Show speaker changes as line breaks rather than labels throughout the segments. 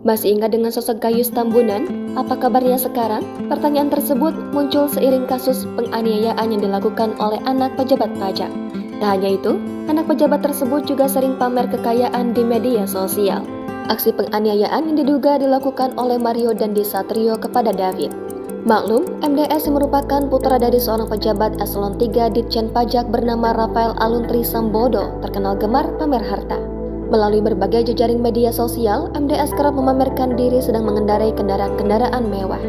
Masih ingat dengan sosok Gayus Tambunan? Apa kabarnya sekarang? Pertanyaan tersebut muncul seiring kasus penganiayaan yang dilakukan oleh anak pejabat pajak. Tak hanya itu, anak pejabat tersebut juga sering pamer kekayaan di media sosial. Aksi penganiayaan yang diduga dilakukan oleh Mario Dandi Satrio kepada David. Maklum, MDS yang merupakan putra dari seorang pejabat eselon 3 Ditjen Pajak bernama Rafael Aluntri Sambodo terkenal gemar pamer harta. Melalui berbagai jejaring media sosial, MDS kerap memamerkan diri sedang mengendarai kendaraan-kendaraan mewah.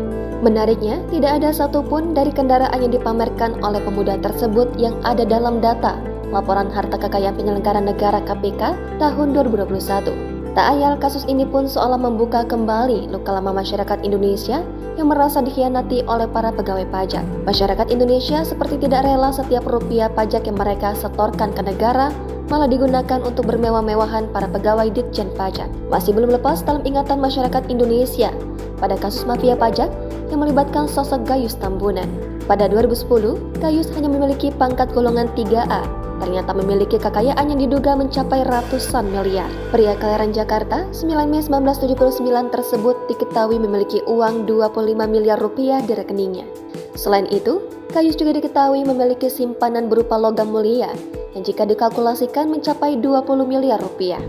Menariknya, tidak ada satupun dari kendaraan yang dipamerkan oleh pemuda tersebut yang ada dalam data Laporan Harta Kekayaan Penyelenggara Negara KPK tahun 2021. Tak ayal kasus ini pun seolah membuka kembali luka lama masyarakat Indonesia yang merasa dikhianati oleh para pegawai pajak. Masyarakat Indonesia seperti tidak rela setiap rupiah pajak yang mereka setorkan ke negara malah digunakan untuk bermewah-mewahan para pegawai Ditjen Pajak. Masih belum lepas dalam ingatan masyarakat Indonesia pada kasus mafia pajak yang melibatkan sosok Gayus Tambunan. Pada 2010, Gayus hanya memiliki pangkat golongan 3A, ternyata memiliki kekayaan yang diduga mencapai ratusan miliar. Pria kelahiran Jakarta, 9 Mei 1979 tersebut diketahui memiliki uang 25 miliar rupiah di rekeningnya. Selain itu, Gayus juga diketahui memiliki simpanan berupa logam mulia yang jika dikalkulasikan mencapai 20 miliar rupiah.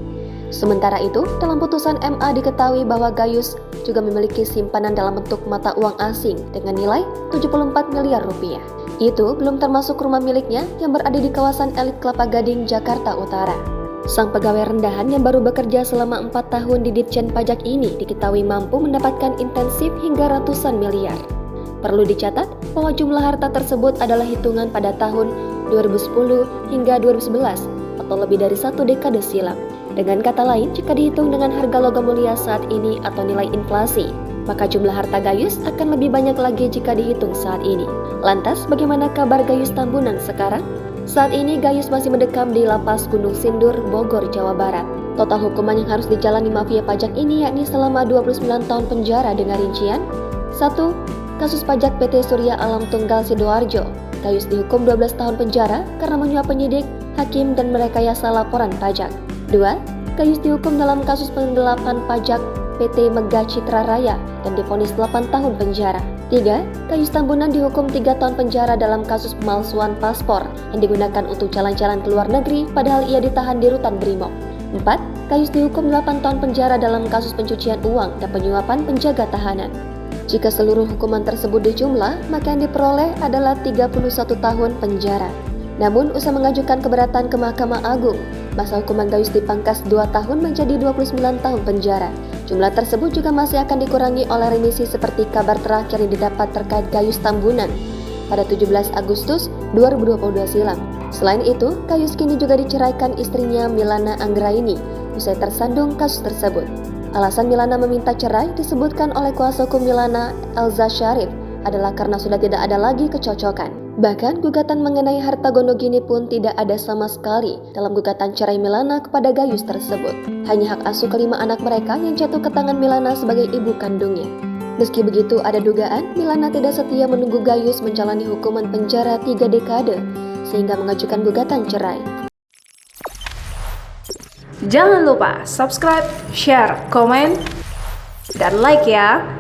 Sementara itu, dalam putusan MA diketahui bahwa Gayus juga memiliki simpanan dalam bentuk mata uang asing dengan nilai 74 miliar rupiah. Itu belum termasuk rumah miliknya yang berada di kawasan elit Kelapa Gading, Jakarta Utara. Sang pegawai rendahan yang baru bekerja selama 4 tahun di Ditjen Pajak ini diketahui mampu mendapatkan intensif hingga ratusan miliar. Perlu dicatat bahwa jumlah harta tersebut adalah hitungan pada tahun 2010 hingga 2011 atau lebih dari 1 dekade silam. Dengan kata lain, jika dihitung dengan harga logam mulia saat ini atau nilai inflasi, maka jumlah harta Gayus akan lebih banyak lagi jika dihitung saat ini. Lantas, bagaimana kabar Gayus Tambunan sekarang? Saat ini Gayus masih mendekam di Lapas Gunung Sindur, Bogor, Jawa Barat. Total hukuman yang harus dijalani mafia pajak ini yakni selama 29 tahun penjara dengan rincian 1. Kasus pajak PT Surya Alam Tunggal Sidoarjo. Gayus dihukum 12 tahun penjara karena menyuap penyidik, hakim, dan merekayasa laporan pajak. 2. Gayus dihukum dalam kasus penggelapan pajak PT Mega Citra Raya dan divonis 8 tahun penjara. 3. Gayus Tambunan dihukum 3 tahun penjara dalam kasus pemalsuan paspor yang digunakan untuk jalan-jalan ke luar negeri padahal ia ditahan di rutan Brimob. 4. Gayus dihukum 8 tahun penjara dalam kasus pencucian uang dan penyuapan penjaga tahanan. Jika seluruh hukuman tersebut dijumlah, maka yang diperoleh adalah 31 tahun penjara. Namun, usai mengajukan keberatan ke Mahkamah Agung, masa hukuman Gayus dipangkas 2 tahun menjadi 29 tahun penjara. Jumlah tersebut juga masih akan dikurangi oleh remisi seperti kabar terakhir yang didapat terkait Gayus Tambunan pada 17 Agustus 2022 silam. Selain itu, Gayus kini juga diceraikan istrinya Milana Anggraini usai tersandung kasus tersebut. Alasan Milana meminta cerai disebutkan oleh kuasa hukum Milana, Elza Syarif, adalah karena sudah tidak ada lagi kecocokan. Bahkan gugatan mengenai harta Gonogini pun tidak ada sama sekali dalam gugatan cerai Milana kepada Gayus tersebut. Hanya hak asuh kelima anak mereka yang jatuh ke tangan Milana sebagai ibu kandungnya. Meski begitu, ada dugaan Milana tidak setia menunggu Gayus menjalani hukuman penjara 3 dekade sehingga mengajukan gugatan cerai.
Jangan lupa subscribe, share, komen, dan like ya!